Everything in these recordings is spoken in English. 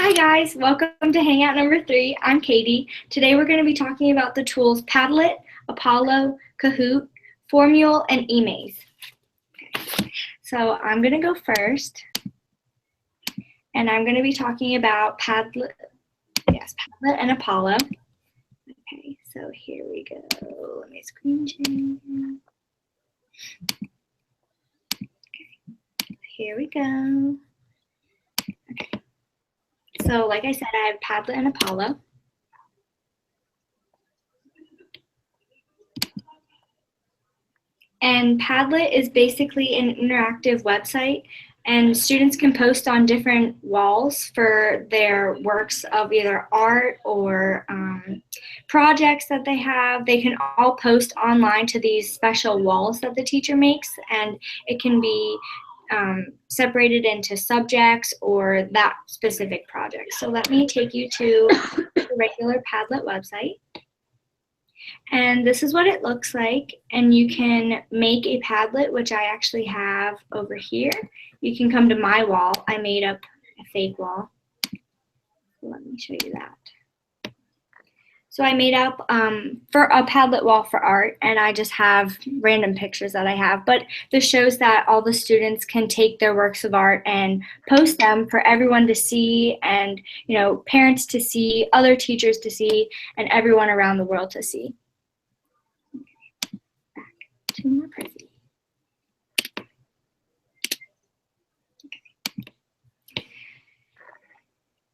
Hi guys, welcome to Hangout number 3. I'm Katie. Today we're going to be talking about the tools Padlet, Apollo, Kahoot, Formule, and eMaze. Okay. So I'm going to go first, and I'm going to be talking about Padlet and Apollo. Okay, so here we go. Let me screen share. Okay, here we go. Okay. So like I said, I have Padlet and Apollo. And Padlet is basically an interactive website, and students can post on different walls for their works of either art or projects that they have. They can all post online to these special walls that the teacher makes, and it can be separated into subjects or that specific project. So let me take you to the regular Padlet website. And this is what it looks like. And you can make a Padlet, which I actually have over here. You can come to my wall. I made up a fake wall. Let me show you that. So I made up for a Padlet wall for art, and I just have random pictures that I have. But this shows that all the students can take their works of art and post them for everyone to see, and parents to see, other teachers to see, and everyone around the world to see. Back to my present.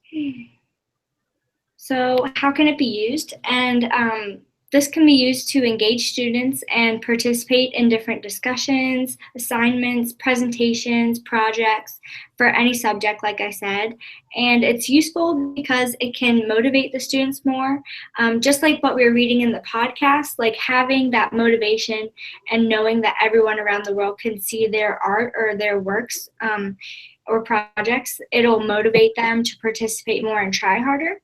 Okay. So how can it be used? And this can be used to engage students and participate in different discussions, assignments, presentations, projects for any subject, like I said. And it's useful because it can motivate the students more. Just like what we were reading in the podcast, like having that motivation and knowing that everyone around the world can see their art or their works or projects, it'll motivate them to participate more and try harder.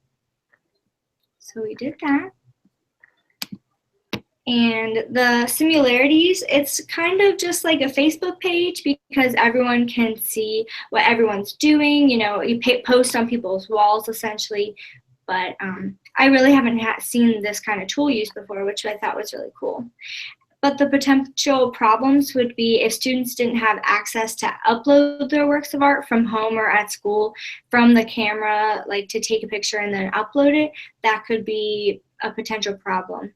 So we did that. And the similarities, it's kind of just like a Facebook page because everyone can see what everyone's doing. You post on people's walls essentially. But I really haven't seen this kind of tool used before, which I thought was really cool. But the potential problems would be if students didn't have access to upload their works of art from home or at school from the camera, like to take a picture and then upload it, that could be a potential problem.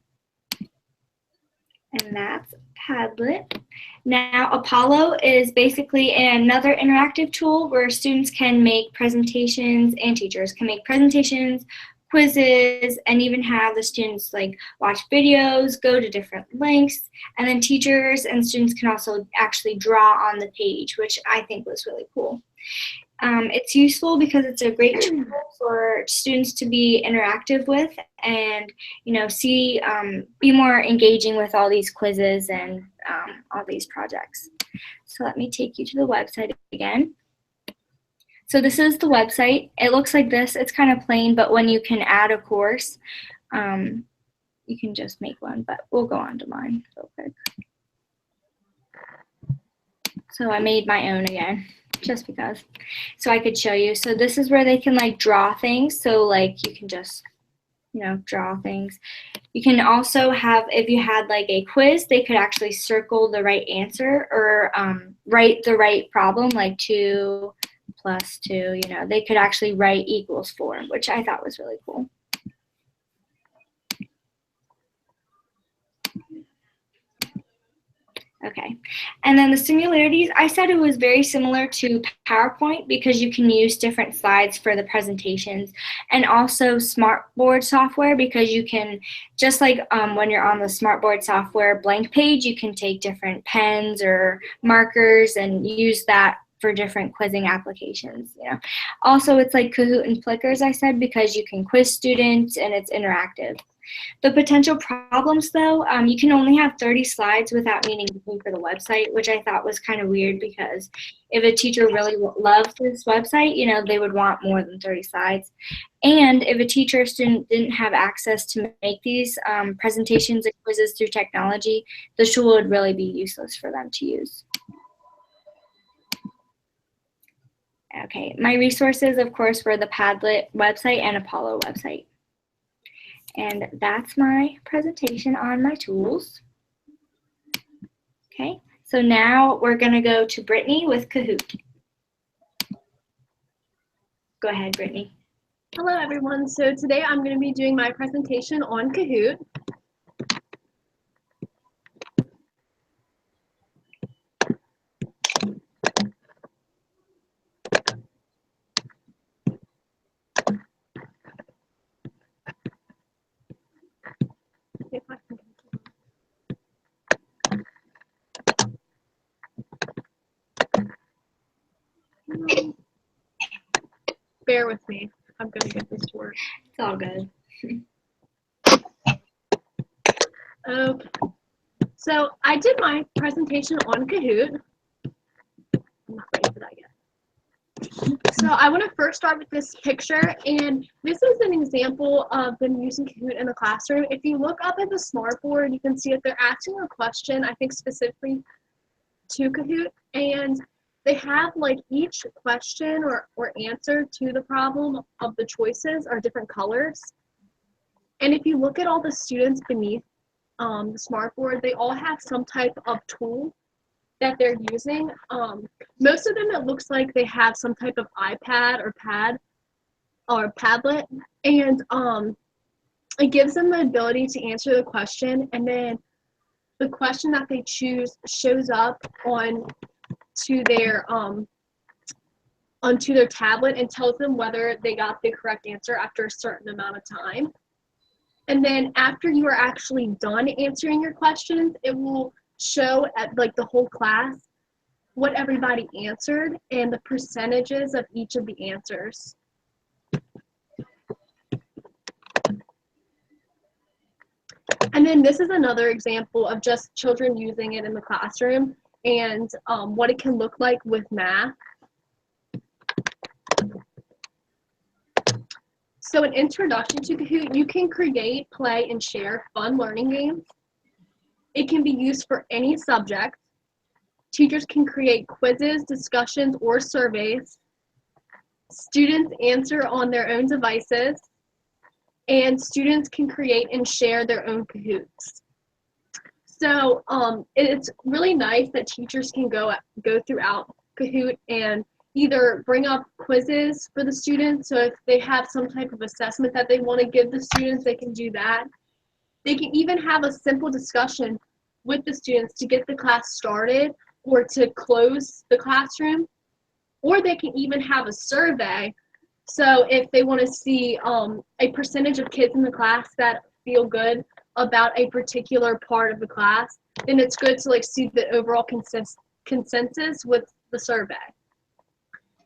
And that's Padlet. Now, Apollo is basically another interactive tool where students can make presentations and teachers can make presentations, quizzes, and even have the students watch videos, go to different links, and then teachers and students can also actually draw on the page, which I think was really cool. It's useful because it's a great tool for students to be interactive with and be more engaging with all these quizzes and all these projects. So let me take you to the website again. So this is the website. It looks like this. It's kind of plain, but when you can add a course, you can just make one, but we'll go on to mine real quick. So I made my own again, just because, so I could show you. So this is where they can draw things. So you can just, draw things. You can also have, if you had a quiz, they could actually circle the right answer or write the right problem, like 2 + 2, they could actually write equals 4, which I thought was really cool. Okay, and then the similarities, I said it was very similar to PowerPoint because you can use different slides for the presentations, and also Smartboard software because you can, just like when you're on the Smartboard software blank page, you can take different pens or markers and use that for different quizzing applications. Also, it's like Kahoot and Flickr, as I said, because you can quiz students and it's interactive. The potential problems, though, you can only have 30 slides without needing to pay for the website, which I thought was kind of weird because if a teacher really loved this website, they would want more than 30 slides. And if a teacher or student didn't have access to make these presentations and quizzes through technology, the tool would really be useless for them to use. Okay, my resources, of course, were the Padlet website and Apollo website. And that's my presentation on my tools. Okay, so now we're going to go to Brittany with Kahoot. Go ahead, Brittany. Hello, everyone. So today I'm going to be doing my presentation on Kahoot. Bear with me. I'm going to get this to work. It's all good. Okay. So I did my presentation on Kahoot. I'm not ready for that yet. So I want to first start with this picture, and this is an example of them using Kahoot in the classroom. If you look up at the smartboard, you can see that they're asking a question, I think specifically to Kahoot, and they have like each question or answer to the problem of the choices are different colors. And if you look at all the students beneath the smartboard, they all have some type of tool that they're using. Most of them, it looks like they have some type of iPad or pad or Padlet, and it gives them the ability to answer the question, and then the question that they choose shows up onto their tablet and tells them whether they got the correct answer after a certain amount of time. And then after you are actually done answering your questions, it will show at like the whole class what everybody answered and the percentages of each of the answers. And then this is another example of just children using it in the classroom and what it can look like with math. So an introduction to Kahoot, you can create, play, and share fun learning games. It can be used for any subject. Teachers can create quizzes, discussions, or surveys. Students answer on their own devices. And students can create and share their own Kahoots. So it's really nice that teachers can go throughout Kahoot and either bring up quizzes for the students. So if they have some type of assessment that they want to give the students, they can do that. They can even have a simple discussion with the students to get the class started or to close the classroom. Or they can even have a survey. So if they want to see a percentage of kids in the class that feel good about a particular part of the class, then it's good to like see the overall consensus with the survey.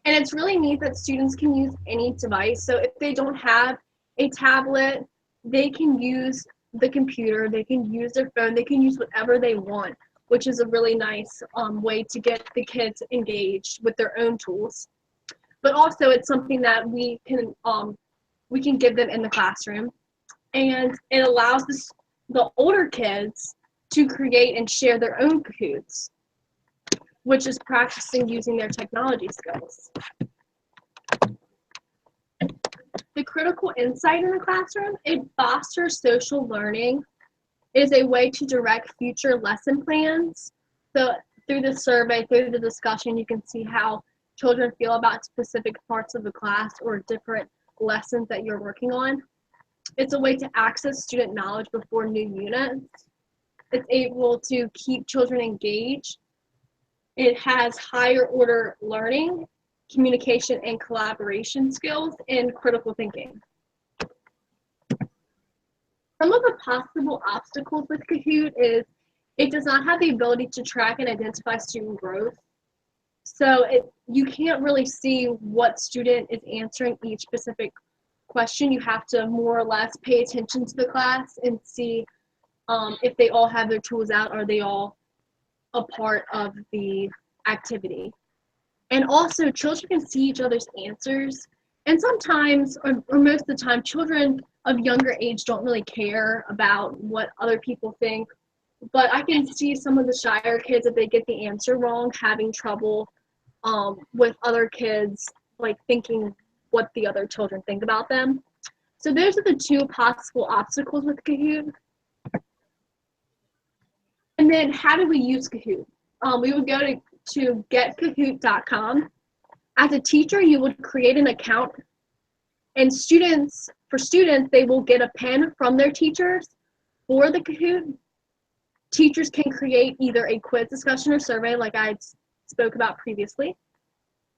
And it's really neat that students can use any device. So if they don't have a tablet, they can use the computer, they can use their phone, they can use whatever they want, which is a really nice way to get the kids engaged with their own tools. But also it's something that we can give them in the classroom. And it allows the older kids to create and share their own Kahoots, which is practicing using their technology skills. The critical insight in the classroom, it fosters social learning. It is a way to direct future lesson plans. So through the survey, through the discussion, you can see how children feel about specific parts of the class or different lessons that you're working on. It's a way to access student knowledge before new units. It's able to keep children engaged. It has higher order learning, communication and collaboration skills, and critical thinking. Some of the possible obstacles with Kahoot is it does not have the ability to track and identify student growth. So you can't really see what student is answering each specific question. You have to more or less pay attention to the class and see if they all have their tools out, are they all a part of the activity. And also children can see each other's answers. And sometimes, or most of the time, children of younger age don't really care about what other people think. But I can see some of the shyer kids, if they get the answer wrong, having trouble with other kids, like thinking what the other children think about them. So those are the two possible obstacles with Kahoot. And then how do we use Kahoot? We would go to getkahoot.com. As a teacher, you would create an account, and for students, they will get a pen from their teachers for the Kahoot. Teachers can create either a quiz, discussion, or survey like I spoke about previously.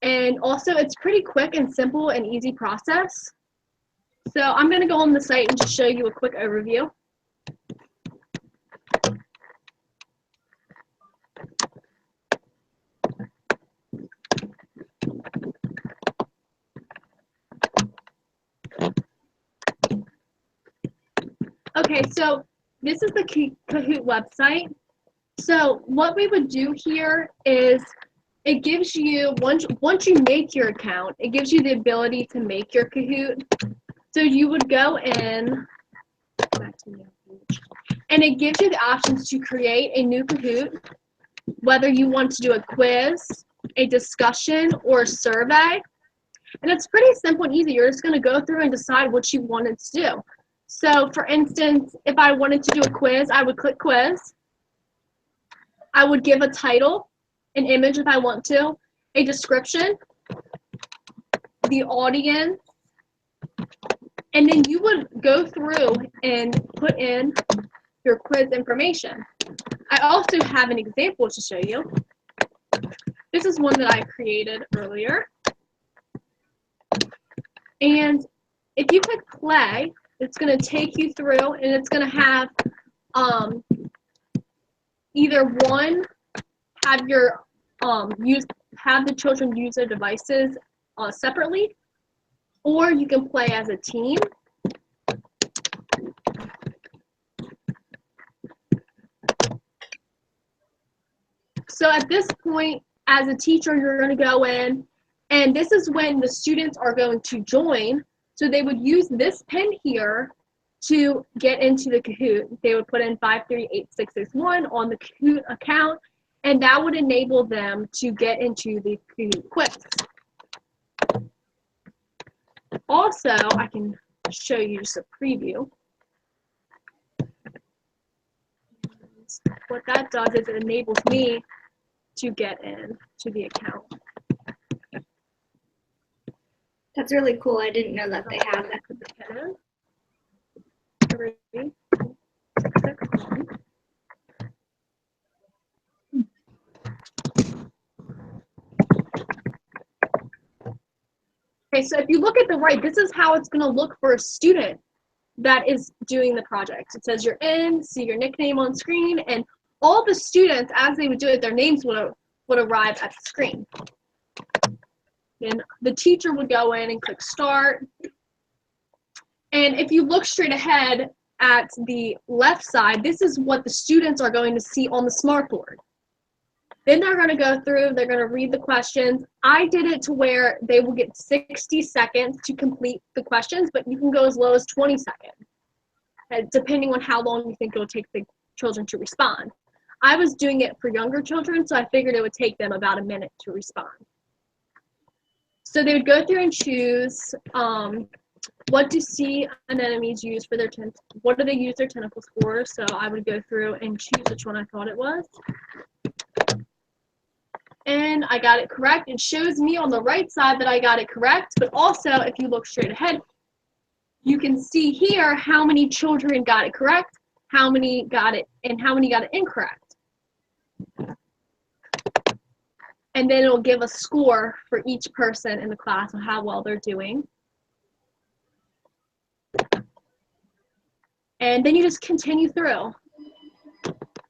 And also, it's pretty quick and simple and easy process. So I'm going to go on the site and just show you a quick overview. Okay, so this is the Kahoot website. So what we would do here is it gives you, once you make your account, it gives you the ability to make your Kahoot. So you would go in, and it gives you the options to create a new Kahoot, whether you want to do a quiz, a discussion, or a survey. And it's pretty simple and easy. You're just going to go through and decide what you wanted to do. So for instance, if I wanted to do a quiz, I would click quiz. I would give a title, an image if I want to, a description, the audience, and then you would go through and put in your quiz information. I also have an example to show you. This is one that I created earlier. And if you click play, it's going to take you through, and it's going to have either one, have your have the children use their devices separately, or you can play as a team. So at this point, as a teacher, you're going to go in, and this is when the students are going to join. So they would use this pin here to get into the Kahoot. They would put in 538661 on the Kahoot account, and that would enable them to get into the Kahoot quiz. Also, I can show you just a preview. What that does is it enables me to get in to the account. That's really cool. I didn't know that they had that. 3, 6, 1. Okay, so if you look at the right, this is how it's going to look for a student that is doing the project. It says you're in, see your nickname on screen, and all the students, as they would do it, their names would arrive at the screen. Then the teacher would go in and click start. And if you look straight ahead at the left side, this is what the students are going to see on the smartboard. Then they're going to go through, they're going to read the questions. I did it to where they will get 60 seconds to complete the questions, but you can go as low as 20 seconds, depending on how long you think it will take the children to respond. I was doing it for younger children, so I figured it would take them about a minute to respond. So they would go through and choose what do sea anemones use for their what do they use their tentacles for? So I would go through and choose which one I thought it was. And I got it correct. It shows me on the right side that I got it correct, but also if you look straight ahead, you can see here how many children got it correct, how many got it, and how many got it incorrect. And then it'll give a score for each person in the class on how well they're doing. And then you just continue through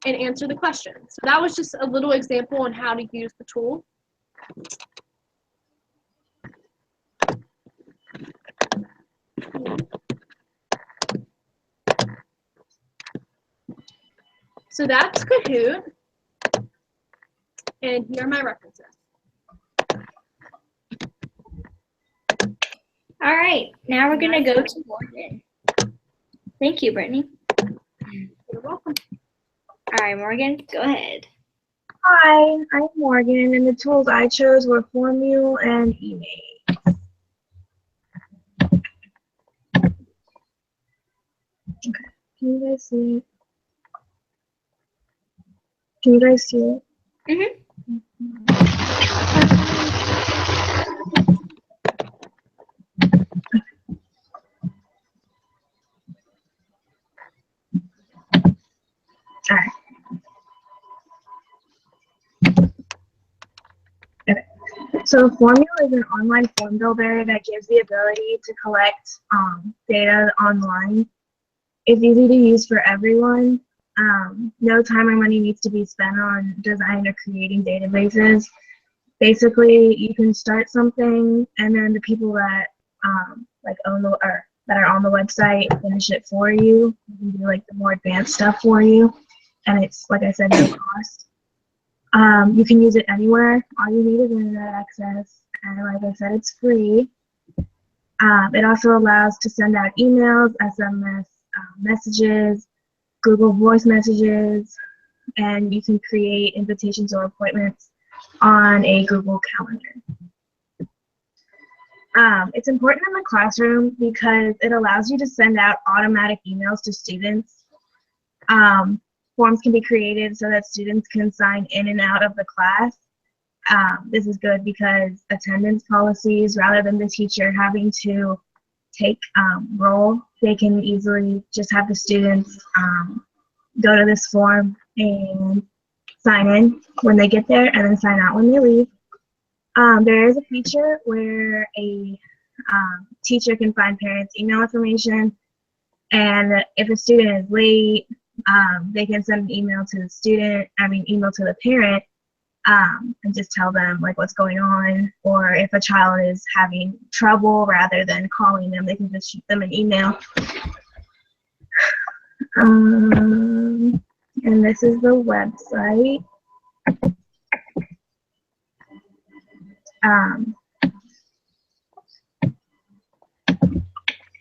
and answer the questions. So that was just a little example on how to use the tool. So that's Kahoot. And here are my references. All right, now we're going to go to Morgan. Thank you, Brittany. You're welcome. All right, Morgan, go ahead. Hi, I'm Morgan, and the tools I chose were Formule and email. Okay, can you guys see it? Can you guys see it? Mm-hmm. All right. Okay. So Formula is an online form builder that gives the ability to collect data online. It's easy to use for everyone. No time or money needs to be spent on designing or creating databases. Basically, you can start something, and then the people that like own the or that are on the website finish it for you. You can do like the more advanced stuff for you, and it's like I said, no cost. You can use it anywhere. All you need is internet access, and like I said, it's free. It also allows to send out emails, SMS messages, Google Voice messages, and you can create invitations or appointments on a Google Calendar. It's important in the classroom because it allows you to send out automatic emails to students. Forms can be created so that students can sign in and out of the class. This is good because attendance policies, rather than the teacher having to take roll, they can easily just have the students go to this form and sign in when they get there and then sign out when they leave. There is a feature where a teacher can find parents' email information, and if a student is late, they can send an email to the student, email to the parent, and just tell them like what's going on, or if a child is having trouble, rather than calling them, they can just shoot them an email. And this is the website.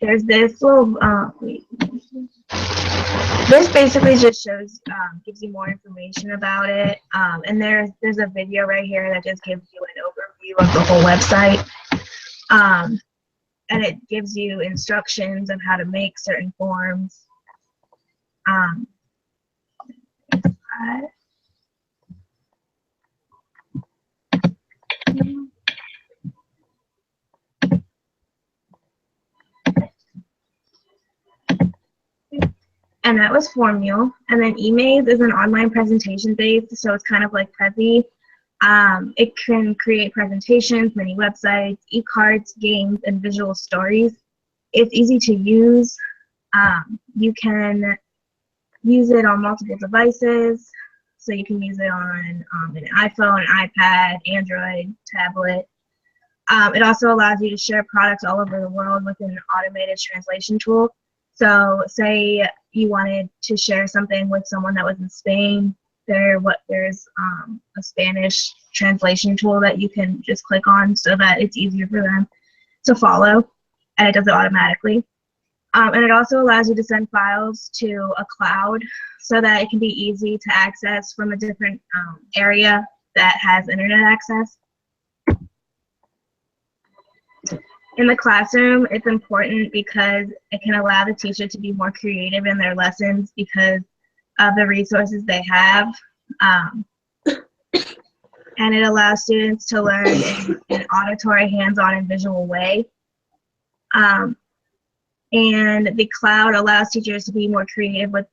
There's this little, this basically just shows, gives you more information about it. And there's a video right here that just gives you an overview of the whole website. And it gives you instructions on how to make certain forms. And that was Formule. And then eMaze is an online presentation based, so it's kind of like Prezi. It can create presentations, mini websites, e-cards, games, and visual stories. It's easy to use. You can use it on multiple devices. So you can use it on an iPhone, iPad, Android, tablet. It also allows you to share products all over the world with an automated translation tool. So say you wanted to share something with someone that was in Spain, there's a Spanish translation tool that you can just click on so that it's easier for them to follow, and it does it automatically. And it also allows you to send files to a cloud so that it can be easy to access from a different area that has internet access. In the classroom, it's important because it can allow the teacher to be more creative in their lessons because of the resources they have. And it allows students to learn in an auditory, hands-on, and visual way. And the cloud allows teachers to be more creative with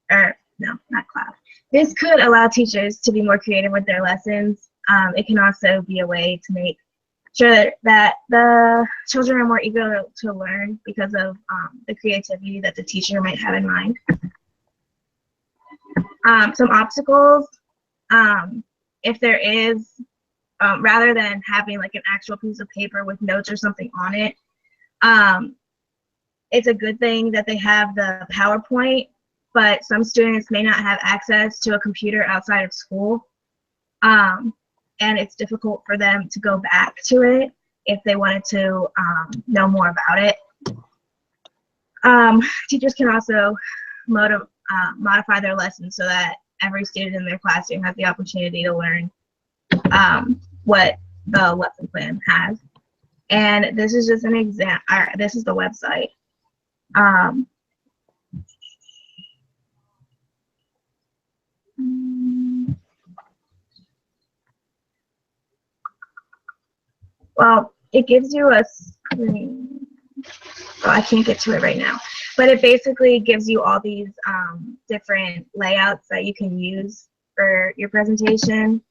not cloud. This could allow teachers to be more creative with their lessons. It can also be a way to make sure that the children are more eager to learn because of the creativity that the teacher might have in mind. Some obstacles, if there is, rather than having like an actual piece of paper with notes or something on it, it's a good thing that they have the PowerPoint, but some students may not have access to a computer outside of school. And it's difficult for them to go back to it if they wanted to know more about it. Teachers can also modify their lessons so that every student in their classroom has the opportunity to learn what the lesson plan has. And this is just an example. This is the website. Well, it gives you a screen. Oh, I can't get to it right now. But it basically gives you all these different layouts that you can use for your presentation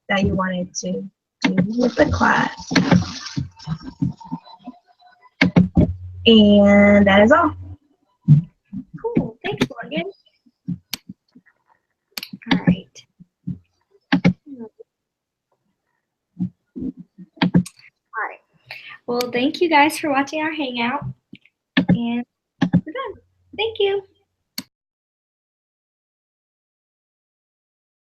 that you wanted to do with the class. And that is all. Cool. Thanks, Morgan. All right. All right. Well, thank you guys for watching our Hangout. And we're done. Thank you.